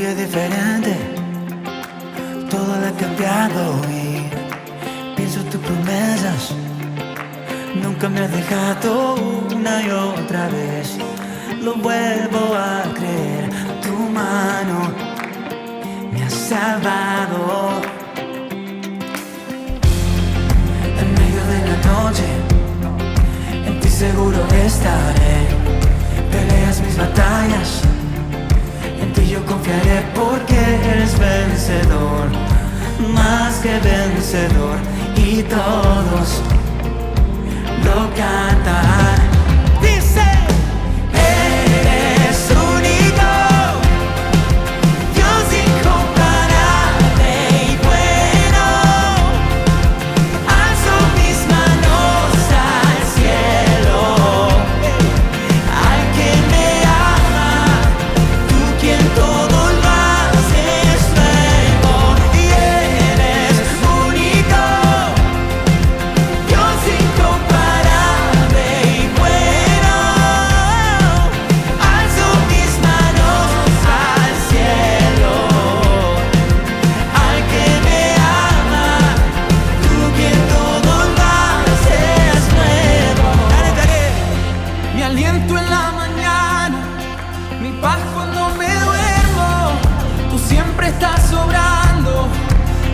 hoy es diferente, todo lo ha cambiado y pienso tus promesas. Nunca me has dejado una y otra vez. Lo vuelvo a creer, tu mano me ha salvado. En medio de la noche, en ti seguro estaré. Peleas mis batallas, en ti yo confiaré porque eres vencedor, más que vencedor, y todos lo cantan. Dice, eres único, Dios incomparable y bueno. Alzo mis manos al cielo, al que me ama, tú quien todo lo haces nuevo. Y eres único, Dios incomparable y bueno. Alzo mis manos al cielo, al que me ama, tú quien todo lo haces nuevo. Mi aliento en la mañana, mi paz cuando me duermo. Tú siempre estás sobrando,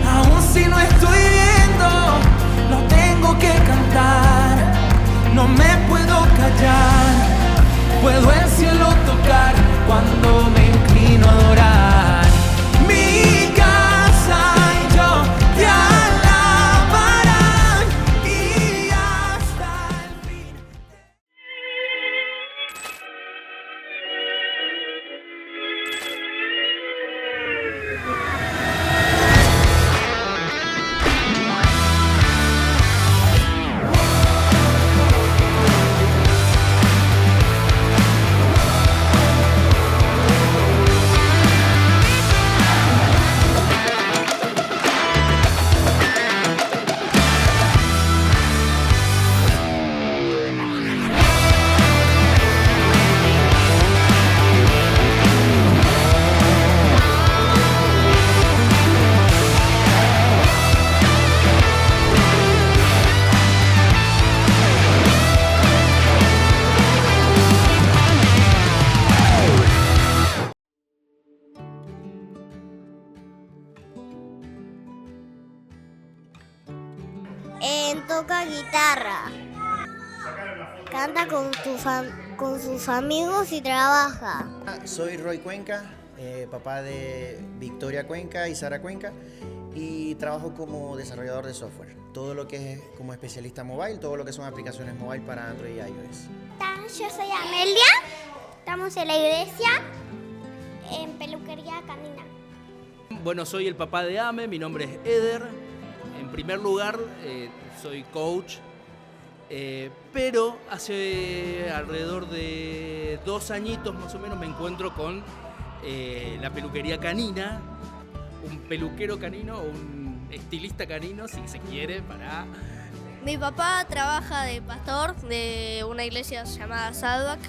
aun si no estoy viendo. No tengo que cantar, no me puedo callar. Puedo el cielo tocar cuando me inclino a adorar. Mi casa y yo te alabarán y hasta el fin. Toca guitarra, canta con sus amigos y trabaja. Soy Roy Cuenca, papá de Victoria Cuenca y Sara Cuenca, y trabajo como desarrollador de software. Todo lo que es como especialista mobile, todo lo que son aplicaciones mobile para Android y iOS. Yo soy Amelia, estamos en la iglesia, en peluquería canina. Bueno, soy el papá de Ame, mi nombre es Eder. En primer lugar, soy coach, pero hace alrededor de 2 añitos más o menos me encuentro con la peluquería canina, un peluquero canino, un estilista canino, si se quiere, para... Mi papá trabaja de pastor de una iglesia llamada Sadbak,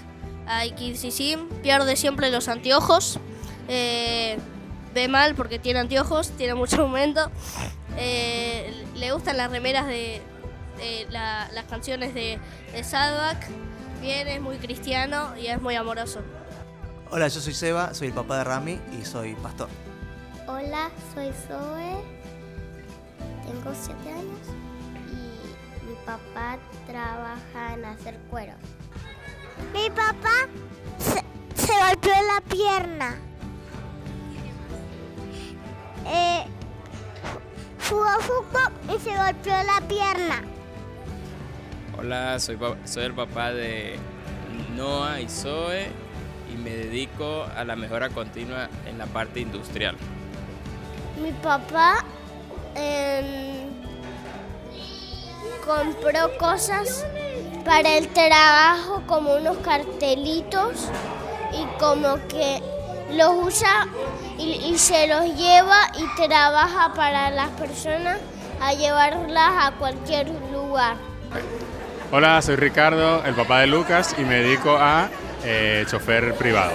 IKCC, pierde siempre los anteojos, ve mal porque tiene anteojos, tiene mucho aumento. Le gustan las remeras de las canciones de Sadbak. Bien, es muy cristiano y es muy amoroso. Hola, yo soy Seba, soy el papá de Rami y soy pastor. Hola, soy Zoe, tengo 7 años y mi papá trabaja en hacer cuero. Mi papá se golpeó la pierna. Jugó fútbol y se golpeó la pierna. Hola, soy el papá de Noah y Zoe y me dedico a la mejora continua en la parte industrial. Mi papá compró cosas para el trabajo como unos cartelitos y como que los usa y se los lleva y trabaja para las personas a llevarlas a cualquier lugar. Hola, soy Ricardo, el papá de Lucas y me dedico a chofer privado.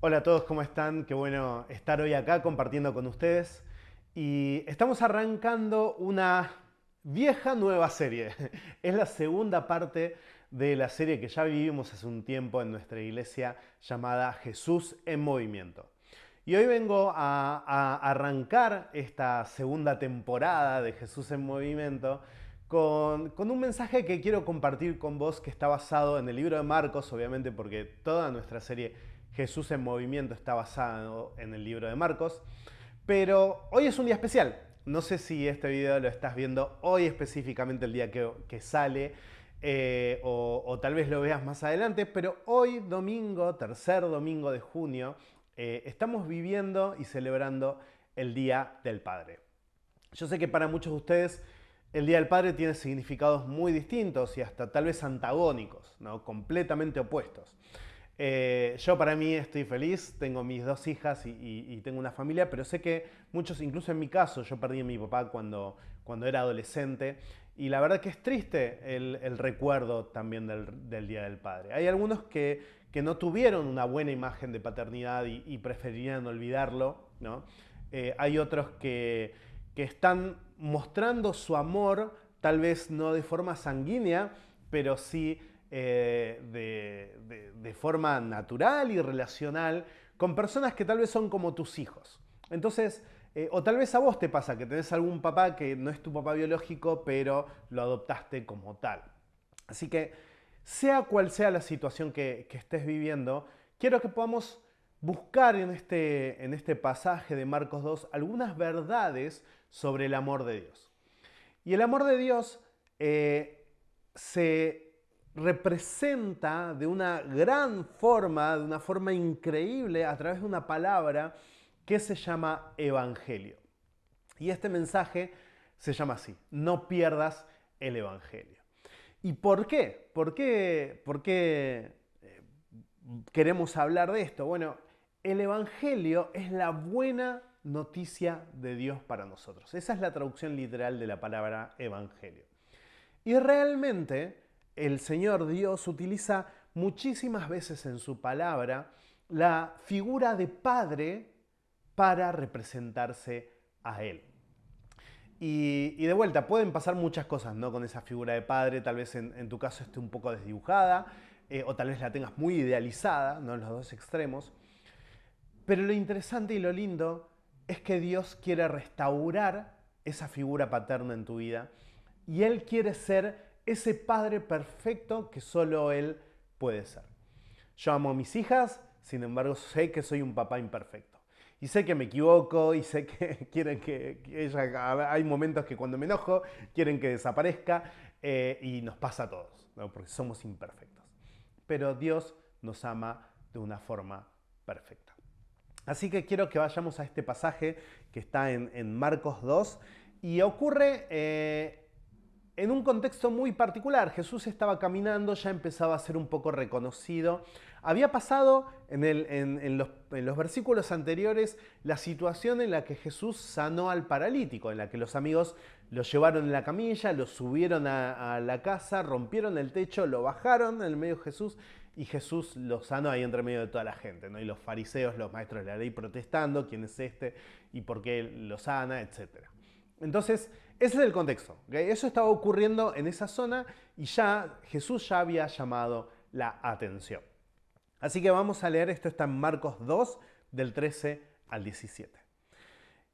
Hola a todos, ¿cómo están? Qué bueno estar hoy acá compartiendo con ustedes. Y estamos arrancando una vieja nueva serie. Es la segunda parte de la serie que ya vivimos hace un tiempo en nuestra iglesia llamada Jesús en Movimiento. Y hoy vengo a arrancar esta segunda temporada de Jesús en Movimiento con un mensaje que quiero compartir con vos, que está basado en el libro de Marcos, obviamente porque toda nuestra serie Jesús en Movimiento está basado en el libro de Marcos. Pero hoy es un día especial. No sé si este video lo estás viendo hoy específicamente, el día que sale, o tal vez lo veas más adelante, pero hoy domingo, tercer domingo de junio, estamos viviendo y celebrando el Día del Padre. Yo sé que para muchos de ustedes el Día del Padre tiene significados muy distintos y hasta tal vez antagónicos, ¿no? Completamente opuestos. Yo para mí estoy feliz, tengo mis dos hijas y tengo una familia, pero sé que muchos, incluso en mi caso, yo perdí a mi papá cuando era adolescente y la verdad que es triste el recuerdo también del Día del Padre. Hay algunos que no tuvieron una buena imagen de paternidad y preferirían olvidarlo, ¿no? Hay otros que están mostrando su amor, tal vez no de forma sanguínea, pero sí de forma natural y relacional con personas que tal vez son como tus hijos. Entonces, o tal vez a vos te pasa que tenés algún papá que no es tu papá biológico, pero lo adoptaste como tal. Así que, sea cual sea la situación que estés viviendo, quiero que podamos buscar en este pasaje de Marcos 2 algunas verdades sobre el amor de Dios. Y el amor de Dios se representa de una gran forma, de una forma increíble, a través de una palabra que se llama Evangelio. Y este mensaje se llama así: no pierdas el Evangelio. ¿Y por qué? ¿Por qué queremos hablar de esto? Bueno, el Evangelio es la buena noticia de Dios para nosotros. Esa es la traducción literal de la palabra Evangelio. Y realmente el Señor Dios utiliza muchísimas veces en su palabra la figura de padre para representarse a Él. Y de vuelta, pueden pasar muchas cosas, ¿no? Con esa figura de padre, tal vez en tu caso esté un poco desdibujada, o tal vez la tengas muy idealizada, ¿no? En los dos extremos. Pero lo interesante y lo lindo es que Dios quiere restaurar esa figura paterna en tu vida y Él quiere ser ese padre perfecto que solo Él puede ser. Yo amo a mis hijas, sin embargo sé que soy un papá imperfecto. Y sé que me equivoco y sé que quieren que ella, hay momentos que cuando me enojo quieren que desaparezca y nos pasa a todos, ¿no? Porque somos imperfectos. Pero Dios nos ama de una forma perfecta. Así que quiero que vayamos a este pasaje que está en Marcos 2 y ocurre en un contexto muy particular. Jesús estaba caminando, ya empezaba a ser un poco reconocido. Había pasado en los versículos anteriores la situación en la que Jesús sanó al paralítico, en la que los amigos lo llevaron en la camilla, lo subieron a la casa, rompieron el techo, lo bajaron en el medio de Jesús y Jesús lo sanó ahí entre medio de toda la gente, ¿no? Y los fariseos, los maestros de la ley protestando, quién es este y por qué lo sana, etc. Entonces, ese es el contexto, ¿okay? Eso estaba ocurriendo en esa zona y Jesús ya había llamado la atención. Así que vamos a leer, esto está en Marcos 2, del 13 al 17.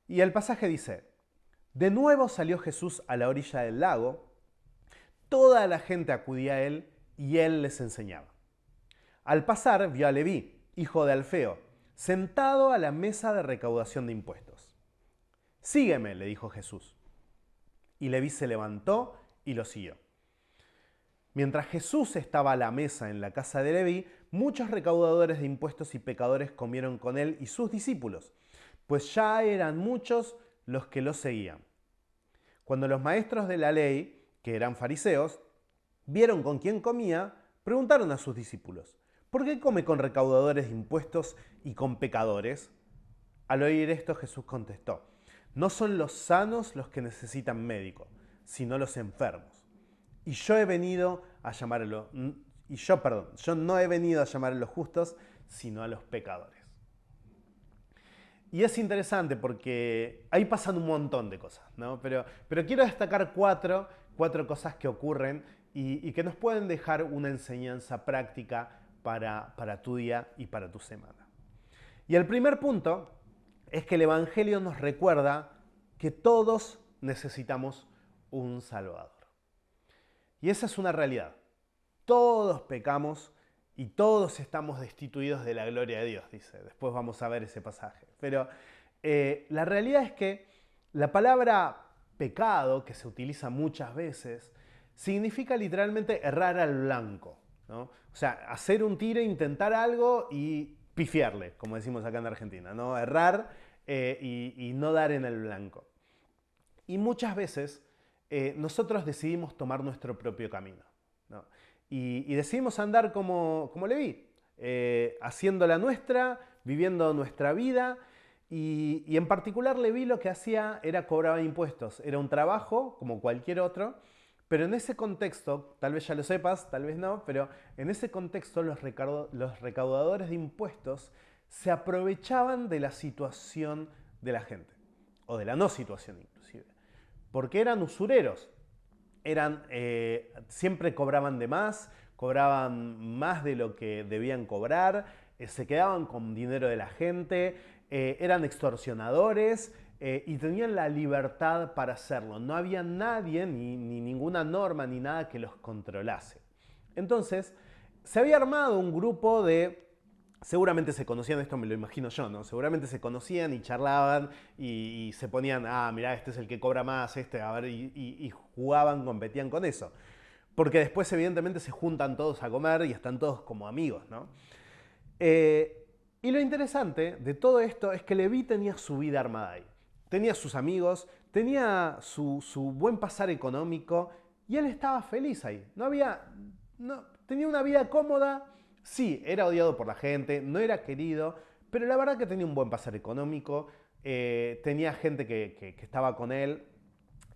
Y el pasaje dice: de nuevo salió Jesús a la orilla del lago, toda la gente acudía a él y él les enseñaba. Al pasar vio a Leví, hijo de Alfeo, sentado a la mesa de recaudación de impuestos. Sígueme, le dijo Jesús. Y Leví se levantó y lo siguió. Mientras Jesús estaba a la mesa en la casa de Leví, muchos recaudadores de impuestos y pecadores comieron con él y sus discípulos, pues ya eran muchos los que lo seguían. Cuando los maestros de la ley, que eran fariseos, vieron con quién comía, preguntaron a sus discípulos: ¿por qué come con recaudadores de impuestos y con pecadores? Al oír esto, Jesús contestó: no son los sanos los que necesitan médico, sino los enfermos. Yo no he venido a llamar a los justos, sino a los pecadores. Y es interesante porque ahí pasan un montón de cosas, ¿no? Pero quiero destacar cuatro cosas que ocurren y que nos pueden dejar una enseñanza práctica para tu día y para tu semana. Y el primer punto es que el Evangelio nos recuerda que todos necesitamos un Salvador. Y esa es una realidad. Todos pecamos y todos estamos destituidos de la gloria de Dios, dice. Después vamos a ver ese pasaje. Pero la realidad es que la palabra pecado, que se utiliza muchas veces, significa literalmente errar al blanco, ¿no? O sea, hacer un tiro, intentar algo y pifiarle, como decimos acá en Argentina, ¿no? Errar y no dar en el blanco. Y muchas veces nosotros decidimos tomar nuestro propio camino, ¿no? Y decidimos andar como Leví, haciendo la nuestra, viviendo nuestra vida. Y en particular Leví lo que hacía era cobraba impuestos. Era un trabajo como cualquier otro, pero en ese contexto, tal vez ya lo sepas, tal vez no, pero en ese contexto los recaudadores de impuestos se aprovechaban de la situación de la gente, o de la no situación inclusive, porque eran usureros. Siempre cobraban de más, cobraban más de lo que debían cobrar, se quedaban con dinero de la gente, eran extorsionadores y tenían la libertad para hacerlo. No había nadie, ni ninguna norma, ni nada que los controlase. Entonces, se había armado un grupo de... Seguramente se conocían, esto me lo imagino yo, ¿no? Seguramente se conocían y charlaban y se ponían, mirá, este es el que cobra más, a ver, y jugaban, competían con eso. Porque después evidentemente se juntan todos a comer y están todos como amigos, ¿no? Y lo interesante de todo esto es que Leví tenía su vida armada ahí. Tenía sus amigos, tenía su buen pasar económico y él estaba feliz ahí. Tenía una vida cómoda. Sí, era odiado por la gente, no era querido, pero la verdad que tenía un buen pasar económico, tenía gente que estaba con él.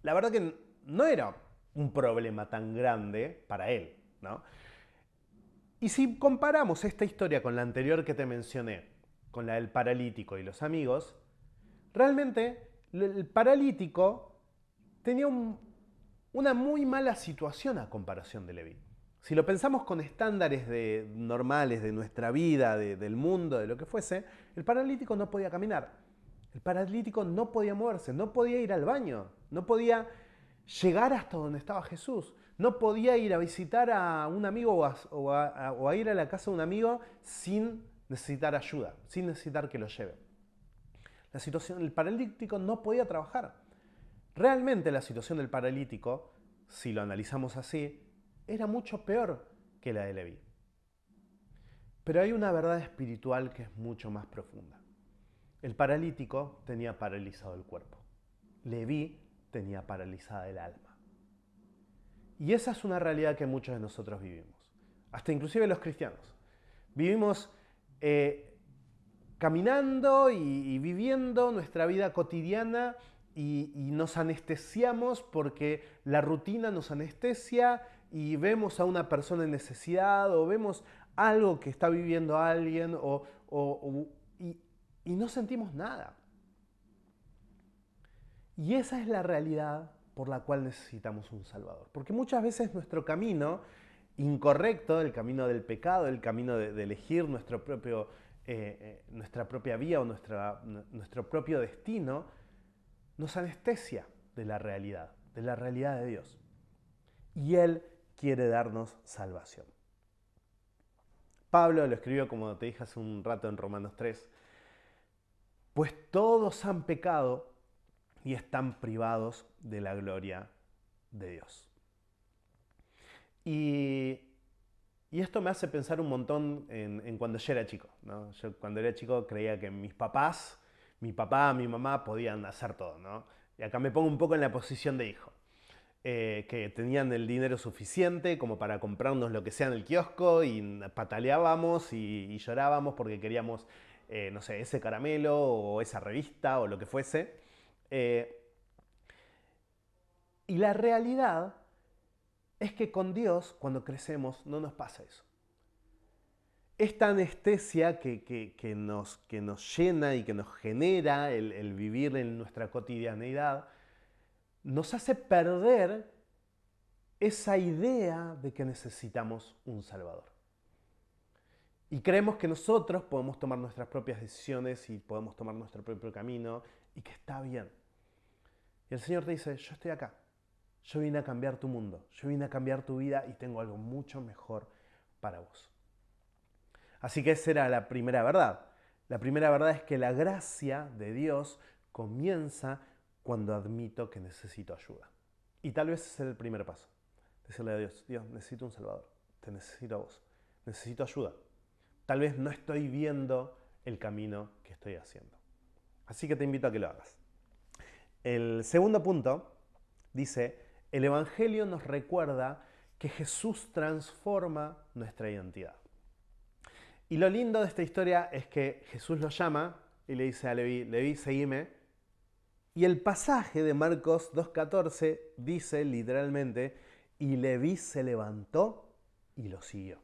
La verdad que no era un problema tan grande para él, ¿no? Y si comparamos esta historia con la anterior que te mencioné, con la del paralítico y los amigos, realmente el paralítico tenía una muy mala situación a comparación de Leví. Si lo pensamos con estándares normales de nuestra vida, del mundo, de lo que fuese, el paralítico no podía caminar. El paralítico no podía moverse, no podía ir al baño, no podía llegar hasta donde estaba Jesús, no podía ir a visitar a un amigo o a ir a la casa de un amigo sin necesitar ayuda, sin necesitar que lo lleve. El paralítico no podía trabajar. Realmente la situación del paralítico, si lo analizamos así, era mucho peor que la de Leví. Pero hay una verdad espiritual que es mucho más profunda. El paralítico tenía paralizado el cuerpo. Leví tenía paralizada el alma. Y esa es una realidad que muchos de nosotros vivimos. Hasta inclusive los cristianos. Vivimos caminando y viviendo nuestra vida cotidiana y nos anestesiamos porque la rutina nos anestesia y vemos a una persona en necesidad o vemos algo que está viviendo alguien y no sentimos nada. Y esa es la realidad por la cual necesitamos un Salvador. Porque muchas veces nuestro camino incorrecto, el camino del pecado, el camino de elegir nuestra propia vía o nuestro propio destino, nos anestesia de la realidad de Dios. Y Él quiere darnos salvación. Pablo lo escribió, como te dije hace un rato, en Romanos 3. Pues todos han pecado y están privados de la gloria de Dios. Y esto me hace pensar un montón en cuando yo era chico, ¿no? Yo cuando era chico creía que mi papá, mi mamá podían hacer todo, ¿no? Y acá me pongo un poco en la posición de hijo. Que tenían el dinero suficiente como para comprarnos lo que sea en el kiosco y pataleábamos y llorábamos porque queríamos, no sé, ese caramelo o esa revista o lo que fuese. Y la realidad es que con Dios, cuando crecemos, no nos pasa eso. esta anestesia que nos llena y que nos genera el vivir en nuestra cotidianeidad, nos hace perder esa idea de que necesitamos un Salvador. Y creemos que nosotros podemos tomar nuestras propias decisiones y podemos tomar nuestro propio camino y que está bien. Y el Señor te dice, yo estoy acá. Yo vine a cambiar tu mundo. Yo vine a cambiar tu vida y tengo algo mucho mejor para vos. Así que esa era la primera verdad. La primera verdad es que la gracia de Dios comienza cuando admito que necesito ayuda. Y tal vez ese es el primer paso. Decirle a Dios, Dios, necesito un Salvador. Te necesito a vos. Necesito ayuda. Tal vez no estoy viendo el camino que estoy haciendo. Así que te invito a que lo hagas. El segundo punto dice, el Evangelio nos recuerda que Jesús transforma nuestra identidad. Y lo lindo de esta historia es que Jesús lo llama y le dice a Leví, Leví, seguime. Y el pasaje de Marcos 2:14 dice literalmente, y Leví se levantó y lo siguió.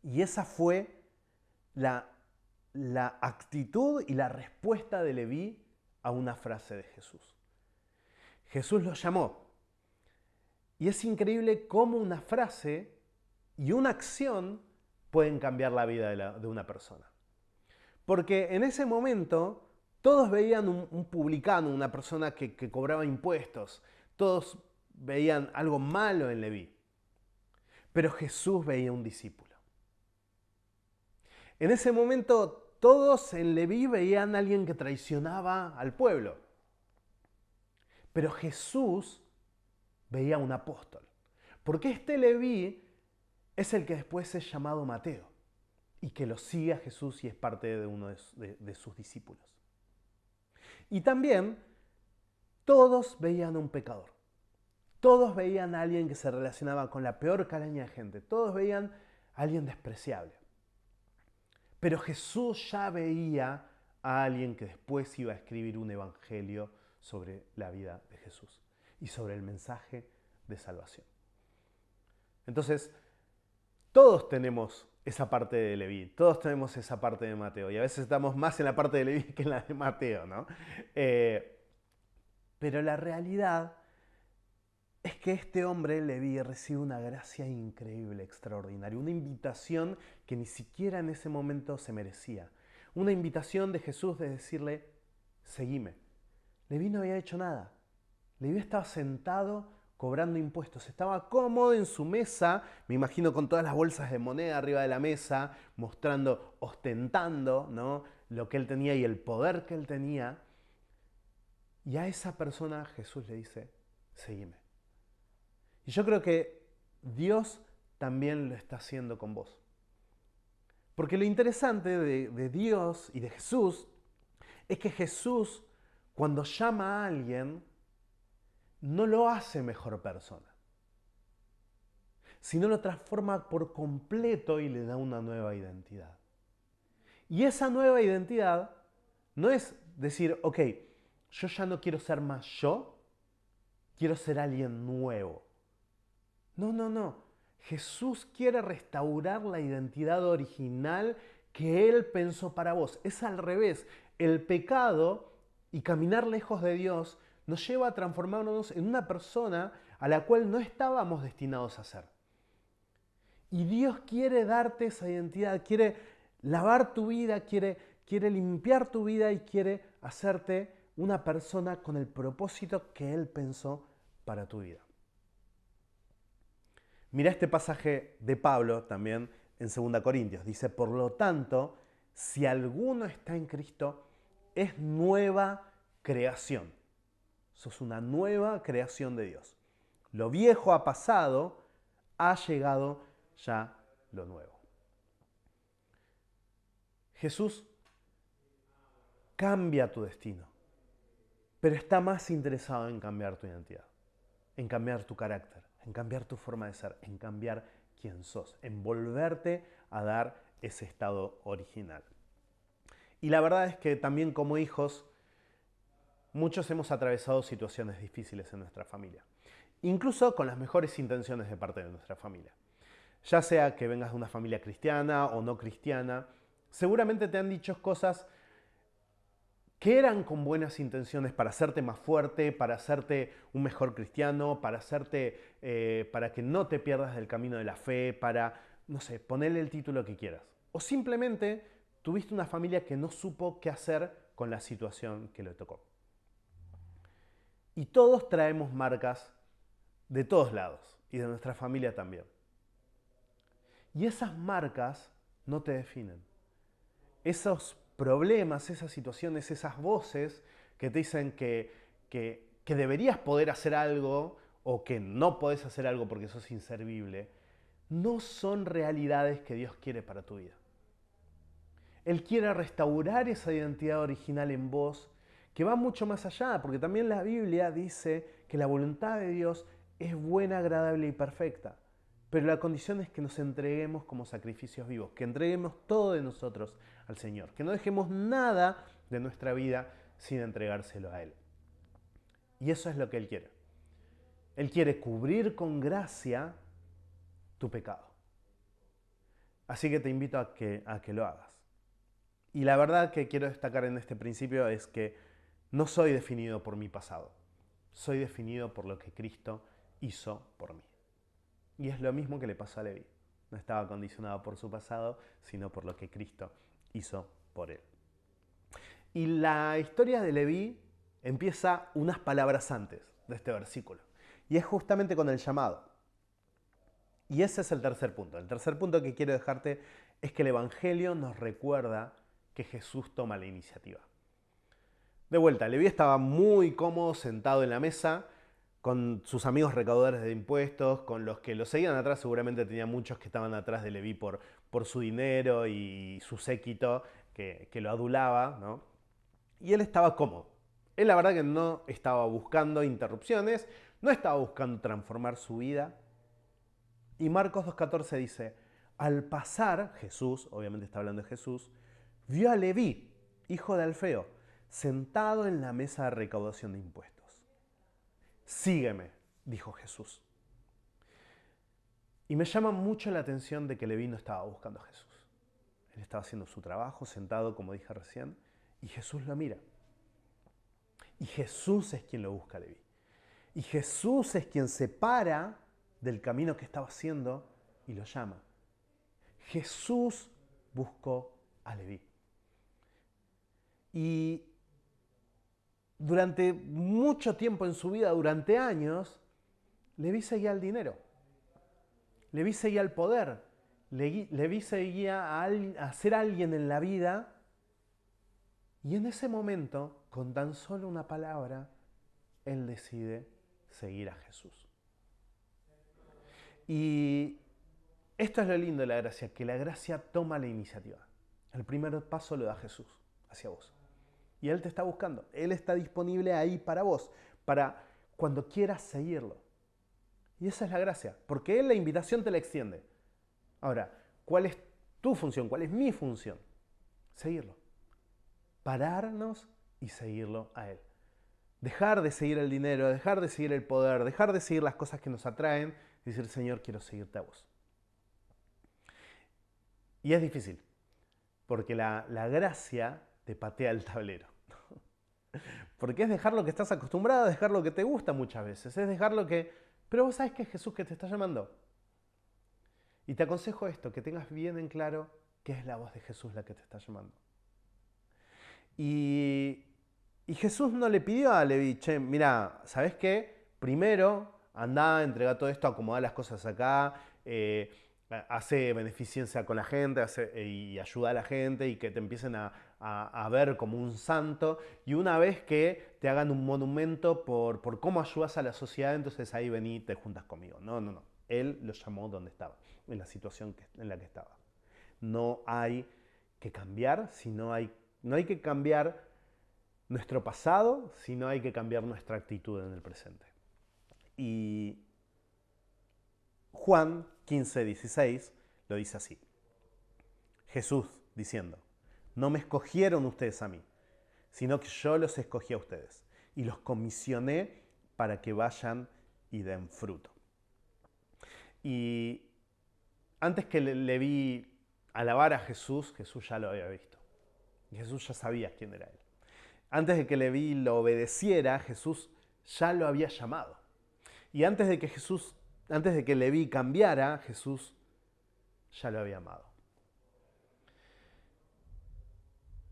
Y esa fue la actitud y la respuesta de Leví a una frase de Jesús. Jesús lo llamó. Y es increíble cómo una frase y una acción pueden cambiar la vida de una persona. Porque en ese momento todos veían un publicano, una persona que cobraba impuestos. Todos veían algo malo en Leví. Pero Jesús veía un discípulo. En ese momento todos en Leví veían a alguien que traicionaba al pueblo. Pero Jesús veía a un apóstol. Porque este Leví es el que después es llamado Mateo y que lo sigue a Jesús y es parte de uno de sus discípulos. Y también todos veían a un pecador. Todos veían a alguien que se relacionaba con la peor calaña de gente. Todos veían a alguien despreciable. Pero Jesús ya veía a alguien que después iba a escribir un evangelio sobre la vida de Jesús y sobre el mensaje de salvación. Entonces, todos tenemos esa parte de Leví, todos tenemos esa parte de Mateo, y a veces estamos más en la parte de Leví que en la de Mateo, ¿no? Pero la realidad es que este hombre, Leví, recibe una gracia increíble, extraordinaria, una invitación que ni siquiera en ese momento se merecía. Una invitación de Jesús de decirle, seguime. Leví no había hecho nada. Leví estaba sentado cobrando impuestos. Estaba cómodo en su mesa, me imagino con todas las bolsas de moneda arriba de la mesa, mostrando, ostentando, ¿no?, lo que él tenía y el poder que él tenía. Y a esa persona Jesús le dice, seguime. Y yo creo que Dios también lo está haciendo con vos. Porque lo interesante de Dios y de Jesús es que Jesús, cuando llama a alguien, no lo hace mejor persona, sino lo transforma por completo y le da una nueva identidad. Y esa nueva identidad no es decir, ok, yo ya no quiero ser más yo, quiero ser alguien nuevo. No. Jesús quiere restaurar la identidad original que Él pensó para vos. Es al revés. El pecado y caminar lejos de Dios nos lleva a transformarnos en una persona a la cual no estábamos destinados a ser. Y Dios quiere darte esa identidad, quiere lavar tu vida, quiere limpiar tu vida y quiere hacerte una persona con el propósito que Él pensó para tu vida. Mira este pasaje de Pablo también en 2 Corintios. Dice, por lo tanto, si alguno está en Cristo, es nueva creación. Sos una nueva creación de Dios. Lo viejo ha pasado, ha llegado ya lo nuevo. Jesús cambia tu destino, pero está más interesado en cambiar tu identidad, en cambiar tu carácter, en cambiar tu forma de ser, en cambiar quién sos, en volverte a dar ese estado original. Y la verdad es que también como hijos, muchos hemos atravesado situaciones difíciles en nuestra familia, incluso con las mejores intenciones de parte de nuestra familia. Ya sea que vengas de una familia cristiana o no cristiana, seguramente te han dicho cosas que eran con buenas intenciones para hacerte más fuerte, para hacerte un mejor cristiano, para para que no te pierdas del camino de la fe, para, no sé, ponerle el título que quieras. O simplemente tuviste una familia que no supo qué hacer con la situación que le tocó. Y todos traemos marcas de todos lados y de nuestra familia también. Y esas marcas no te definen. Esos problemas, esas situaciones, esas voces que te dicen que deberías poder hacer algo o que no podés hacer algo porque sos inservible, no son realidades que Dios quiere para tu vida. Él quiere restaurar esa identidad original en vos, que va mucho más allá, porque también la Biblia dice que la voluntad de Dios es buena, agradable y perfecta. Pero la condición es que nos entreguemos como sacrificios vivos, que entreguemos todo de nosotros al Señor, que no dejemos nada de nuestra vida sin entregárselo a Él. Y eso es lo que Él quiere. Él quiere cubrir con gracia tu pecado. Así que te invito a que lo hagas. Y la verdad que quiero destacar en este principio es que no soy definido por mi pasado. Soy definido por lo que Cristo hizo por mí. Y es lo mismo que le pasó a Leví. No estaba condicionado por su pasado, sino por lo que Cristo hizo por él. Y la historia de Leví empieza unas palabras antes de este versículo. Y es justamente con el llamado. Y ese es el tercer punto. El tercer punto que quiero dejarte es que el Evangelio nos recuerda que Jesús toma la iniciativa. De vuelta, Leví estaba muy cómodo sentado en la mesa con sus amigos recaudadores de impuestos, con los que lo seguían atrás. Seguramente tenía muchos que estaban atrás de Leví por su dinero y su séquito que lo adulaba, ¿no? Y él estaba cómodo. Él la verdad que no estaba buscando interrupciones, no estaba buscando transformar su vida. Y Marcos 2.14 dice, al pasar, Jesús, obviamente está hablando de Jesús, vio a Leví, hijo de Alfeo, sentado en la mesa de recaudación de impuestos. Sígueme, dijo Jesús. Y me llama mucho la atención de que Leví no estaba buscando a Jesús. Él estaba haciendo su trabajo, sentado, como dije recién, y Jesús lo mira. Y Jesús es quien lo busca a Leví. Y Jesús es quien se para del camino que estaba haciendo y lo llama. Jesús buscó a Leví. Y durante mucho tiempo en su vida, durante años, Leví seguía el dinero. Leví seguía el poder. Leví seguía a ser alguien en la vida. Y en ese momento, con tan solo una palabra, él decide seguir a Jesús. Y esto es lo lindo de la gracia, que la gracia toma la iniciativa. El primer paso lo da Jesús hacia vos. Y Él te está buscando. Él está disponible ahí para vos, para cuando quieras seguirlo. Y esa es la gracia, porque Él la invitación te la extiende. Ahora, ¿cuál es tu función? ¿Cuál es mi función? Seguirlo. Pararnos y seguirlo a Él. Dejar de seguir el dinero, dejar de seguir el poder, dejar de seguir las cosas que nos atraen y decir, Señor, quiero seguirte a vos. Y es difícil, porque la gracia te patea el tablero. Porque es dejar lo que estás acostumbrado, dejar lo que te gusta muchas veces, es dejar lo que... Pero vos sabés que es Jesús que te está llamando. Y te aconsejo esto, que tengas bien en claro que es la voz de Jesús la que te está llamando. Y Jesús no le pidió a Leví, che, mira, ¿sabés qué? Primero, andá, entrega todo esto, acomodá las cosas acá, hace beneficencia con la gente y ayuda a la gente y que te empiecen a ver como un santo. Y una vez que te hagan un monumento por cómo ayudas a la sociedad, entonces ahí vení y te juntas conmigo. No. Él lo llamó donde estaba, en la situación en la que estaba. No hay que cambiar, no hay que cambiar nuestro pasado, sino hay que cambiar nuestra actitud en el presente. Y Juan 15:16 lo dice así. Jesús diciendo, no me escogieron ustedes a mí, sino que yo los escogí a ustedes y los comisioné para que vayan y den fruto. Y antes que Leví alabar a Jesús, Jesús ya lo había visto. Y Jesús ya sabía quién era él. Antes de que Leví lo obedeciera, Jesús ya lo había llamado. Y antes de que Leví cambiara, Jesús ya lo había amado.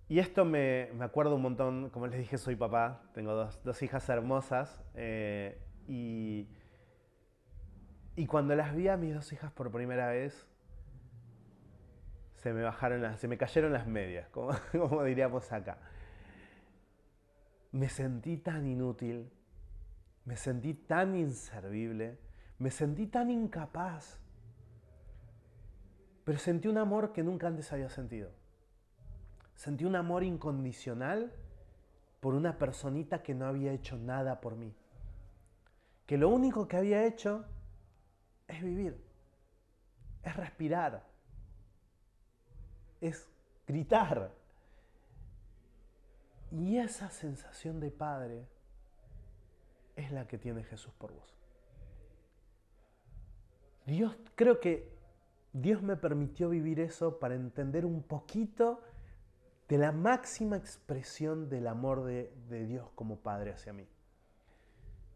Y esto me acuerdo un montón, como les dije, soy papá, tengo dos hijas hermosas, y cuando las vi a mis 2 hijas por primera vez, se me cayeron las medias, como diríamos acá. Me sentí tan inútil, me sentí tan inservible, me sentí tan incapaz, pero sentí un amor que nunca antes había sentido. Sentí un amor incondicional por una personita que no había hecho nada por mí. Que lo único que había hecho es vivir, es respirar, es gritar. Y esa sensación de padre es la que tiene Jesús por vos. Creo que Dios me permitió vivir eso para entender un poquito de la máxima expresión del amor de Dios como Padre hacia mí.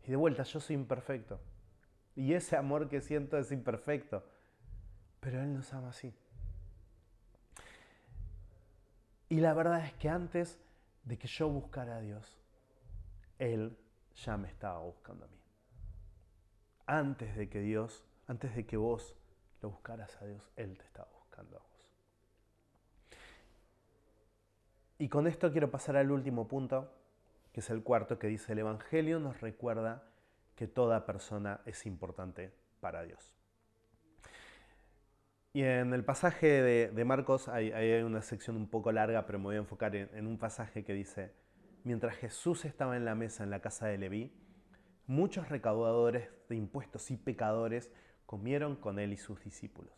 Y de vuelta, yo soy imperfecto. Y ese amor que siento es imperfecto. Pero Él nos ama así. Y la verdad es que antes de que yo buscara a Dios, Él ya me estaba buscando a mí. Antes de que vos lo buscaras a Dios, Él te estaba buscando a vos. Y con esto quiero pasar al último punto, que es el cuarto, que dice: el Evangelio nos recuerda que toda persona es importante para Dios. Y en el pasaje de Marcos hay una sección un poco larga, pero me voy a enfocar en un pasaje que dice: mientras Jesús estaba en la mesa en la casa de Leví, muchos recaudadores de impuestos y pecadores comieron con él y sus discípulos.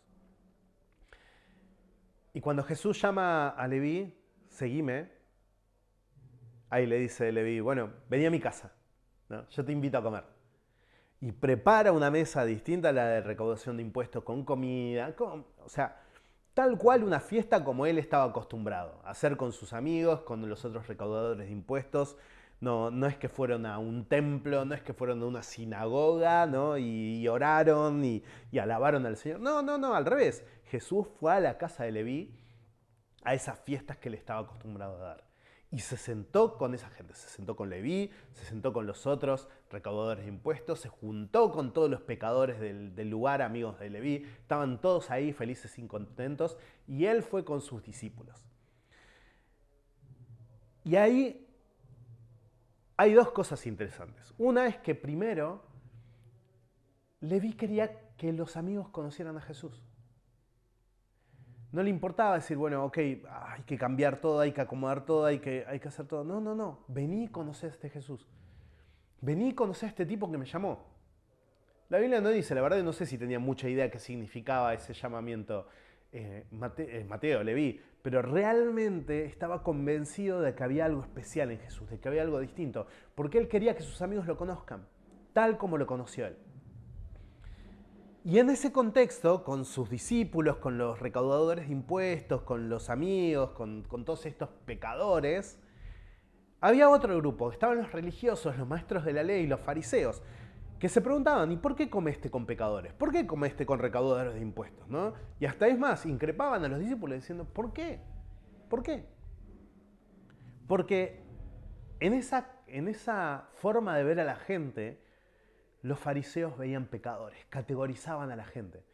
Y cuando Jesús llama a Leví: seguime, ahí le dice Leví: bueno, vení a mi casa, ¿no? Yo te invito a comer. Y prepara una mesa distinta a la de recaudación de impuestos, con comida, o sea, tal cual una fiesta como él estaba acostumbrado a hacer con sus amigos, con los otros recaudadores de impuestos. No es que fueron a un templo, no es que fueron a una sinagoga, ¿no? y oraron y alabaron al Señor. No, al revés. Jesús fue a la casa de Leví, a esas fiestas que él estaba acostumbrado a dar. Y se sentó con esa gente, se sentó con Leví, se sentó con los otros recaudadores de impuestos, se juntó con todos los pecadores del lugar, amigos de Leví. Estaban todos ahí felices y contentos, y él fue con sus discípulos. Y ahí hay 2 cosas interesantes. Una es que primero, Leví quería que los amigos conocieran a Jesús. No le importaba decir, bueno, ok, hay que cambiar todo, hay que acomodar todo, hay que hacer todo. No. Vení y conocé a este Jesús. Vení y conocé a este tipo que me llamó. La Biblia no dice, la verdad no sé si tenía mucha idea qué significaba ese llamamiento Mateo, Leví, pero realmente estaba convencido de que había algo especial en Jesús, de que había algo distinto, porque él quería que sus amigos lo conozcan, tal como lo conoció él. Y en ese contexto, con sus discípulos, con los recaudadores de impuestos, con los amigos, con todos estos pecadores, había otro grupo, estaban los religiosos, los maestros de la ley, los fariseos, que se preguntaban: ¿y por qué comeste con pecadores? ¿Por qué comeste con recaudadores de impuestos? ¿No? Y hasta es más, increpaban a los discípulos diciendo: ¿por qué? ¿Por qué? Porque en esa forma de ver a la gente, los fariseos veían pecadores, categorizaban a la gente.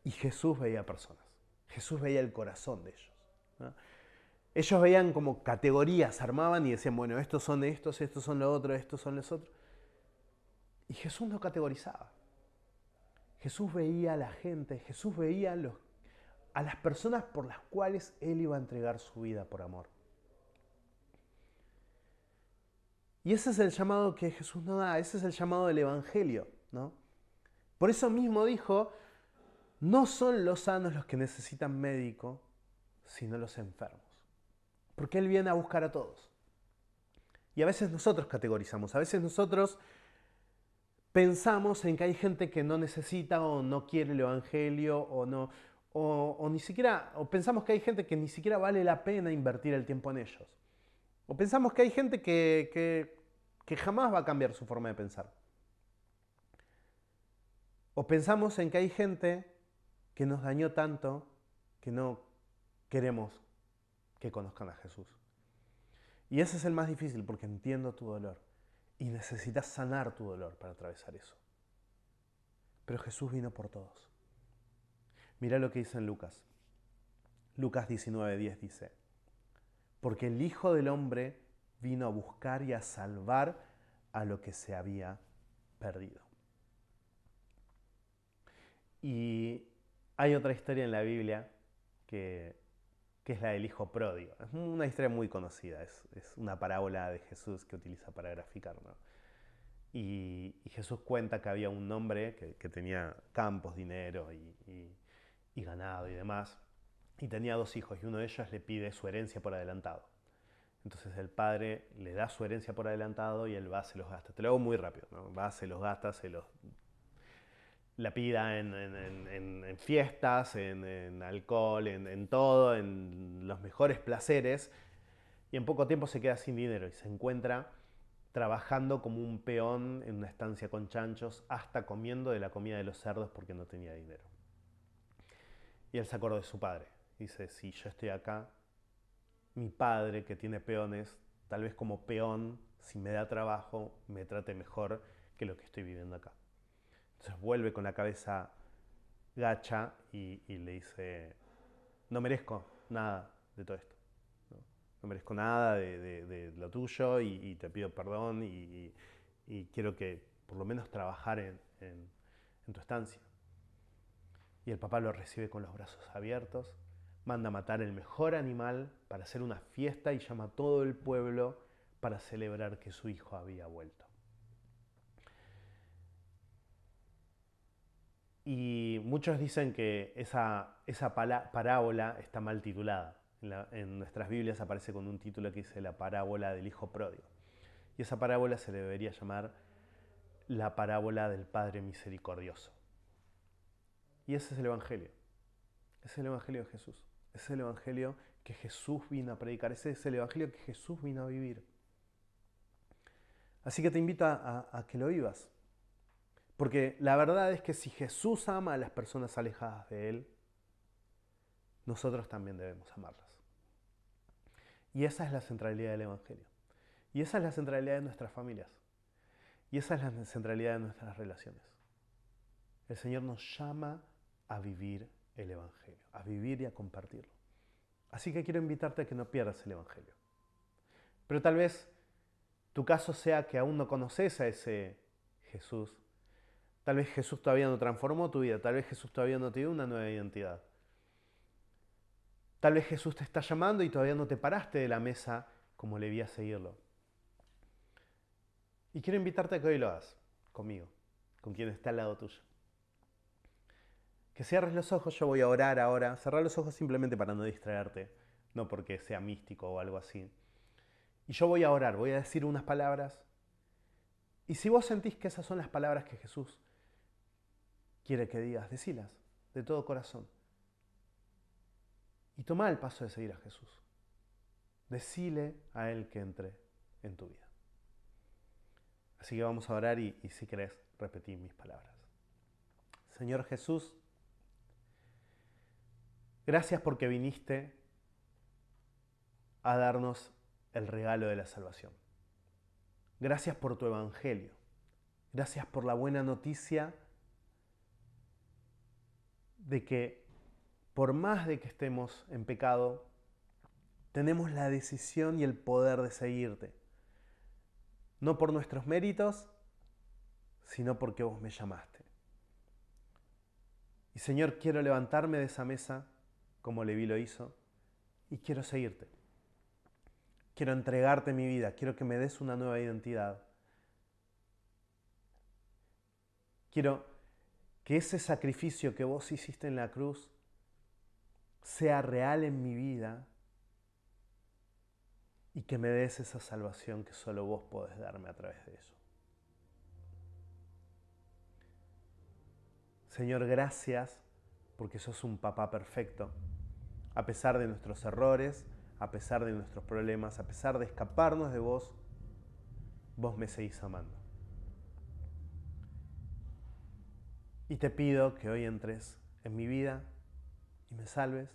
Y Jesús veía personas. Jesús veía el corazón de ellos, ¿no? Ellos veían como categorías, armaban y decían: bueno, estos son estos son los otros, estos son los otros. Y Jesús no categorizaba. Jesús veía a la gente, Jesús veía a las personas por las cuales Él iba a entregar su vida por amor. Y ese es el llamado que Jesús nos da, ese es el llamado del Evangelio, ¿no? Por eso mismo dijo: no son los sanos los que necesitan médico, sino los enfermos. Porque Él viene a buscar a todos. Y a veces nosotros categorizamos, a veces nosotros pensamos en que hay gente que no necesita o no quiere el Evangelio o ni siquiera, o pensamos que hay gente que ni siquiera vale la pena invertir el tiempo en ellos. O pensamos que hay gente que jamás va a cambiar su forma de pensar. O pensamos en que hay gente que nos dañó tanto que no queremos que conozcan a Jesús. Y ese es el más difícil porque entiendo tu dolor y necesitas sanar tu dolor para atravesar eso. Pero Jesús vino por todos. Mira lo que dice en Lucas. Lucas 19:10 dice: porque el Hijo del Hombre vino a buscar y a salvar a lo que se había perdido. Y hay otra historia en la Biblia que es la del hijo pródigo. Es una historia muy conocida, es una parábola de Jesús que utiliza para graficar, ¿no? Y Jesús cuenta que había un hombre que tenía campos, dinero y ganado y demás, y tenía 2 hijos, y uno de ellos le pide su herencia por adelantado. Entonces el padre le da su herencia por adelantado y él va, se los gasta. Te lo hago muy rápido, ¿no? Va, se los gasta, la pida en fiestas, en alcohol, en todo, en los mejores placeres, y en poco tiempo se queda sin dinero y se encuentra trabajando como un peón en una estancia con chanchos, hasta comiendo de la comida de los cerdos porque no tenía dinero. Y él se acordó de su padre. Dice, si yo estoy acá, mi padre que tiene peones, tal vez como peón, si me da trabajo, me trate mejor que lo que estoy viviendo acá. Entonces vuelve con la cabeza gacha y le dice, no merezco nada de todo esto. No merezco nada de lo tuyo y te pido perdón y quiero que por lo menos trabajar en tu estancia. Y el papá lo recibe con los brazos abiertos, manda a matar el mejor animal para hacer una fiesta y llama a todo el pueblo para celebrar que su hijo había vuelto. Y muchos dicen que esa parábola está mal titulada. En nuestras Biblias aparece con un título que dice la parábola del hijo pródigo. Y esa parábola se debería llamar la parábola del Padre misericordioso. Y ese es el Evangelio. Ese es el Evangelio de Jesús. Ese es el Evangelio que Jesús vino a predicar. Ese es el Evangelio que Jesús vino a vivir. Así que te invito a que lo vivas. Porque la verdad es que si Jesús ama a las personas alejadas de Él, nosotros también debemos amarlas. Y esa es la centralidad del Evangelio. Y esa es la centralidad de nuestras familias. Y esa es la centralidad de nuestras relaciones. El Señor nos llama a vivir el Evangelio, a vivir y a compartirlo. Así que quiero invitarte a que no pierdas el Evangelio. Pero tal vez tu caso sea que aún no conoces a ese Jesús. Tal vez Jesús todavía no transformó tu vida. Tal vez Jesús todavía no te dio una nueva identidad. Tal vez Jesús te está llamando y todavía no te paraste de la mesa como le vi a seguirlo. Y quiero invitarte a que hoy lo hagas conmigo, con quien está al lado tuyo. Que cierres los ojos, yo voy a orar ahora. Cerrar los ojos simplemente para no distraerte, no porque sea místico o algo así. Y yo voy a orar, voy a decir unas palabras. Y si vos sentís que esas son las palabras que Jesús quiere que digas, decilas de todo corazón. Y toma el paso de seguir a Jesús. Decile a Él que entre en tu vida. Así que vamos a orar y si querés, repetir mis palabras. Señor Jesús, gracias porque viniste a darnos el regalo de la salvación. Gracias por tu Evangelio. Gracias por la buena noticia de que por más de que estemos en pecado, tenemos la decisión y el poder de seguirte. No por nuestros méritos, sino porque vos me llamaste. Y Señor, quiero levantarme de esa mesa, como Leví lo hizo, y quiero seguirte. Quiero entregarte mi vida, quiero que me des una nueva identidad. Quiero que ese sacrificio que vos hiciste en la cruz sea real en mi vida y que me des esa salvación que solo vos podés darme a través de eso. Señor, gracias porque sos un papá perfecto. A pesar de nuestros errores, a pesar de nuestros problemas, a pesar de escaparnos de vos, vos me seguís amando. Y te pido que hoy entres en mi vida y me salves,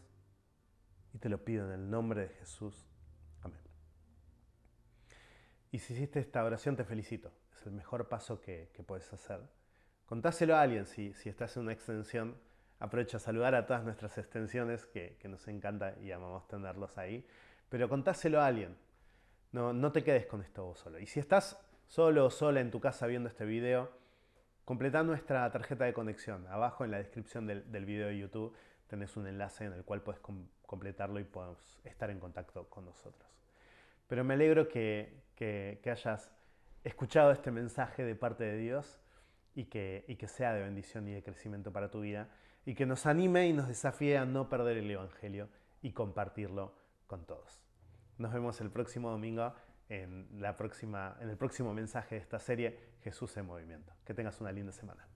y te lo pido en el nombre de Jesús. Amén. Y si hiciste esta oración, te felicito. Es el mejor paso que puedes hacer. Contáselo a alguien. Si estás en una extensión, aprovecha a saludar a todas nuestras extensiones, que nos encanta y amamos tenerlos ahí. Pero contáselo a alguien. No te quedes con esto vos solo. Y si estás solo o sola en tu casa viendo este video, completá nuestra tarjeta de conexión. Abajo en la descripción del video de YouTube tenés un enlace en el cual puedes completarlo y podemos estar en contacto con nosotros. Pero me alegro que hayas escuchado este mensaje de parte de Dios y que sea de bendición y de crecimiento para tu vida, y que nos anime y nos desafíe a no perder el Evangelio y compartirlo con todos. Nos vemos el próximo domingo en el próximo mensaje de esta serie, Jesús en Movimiento. Que tengas una linda semana.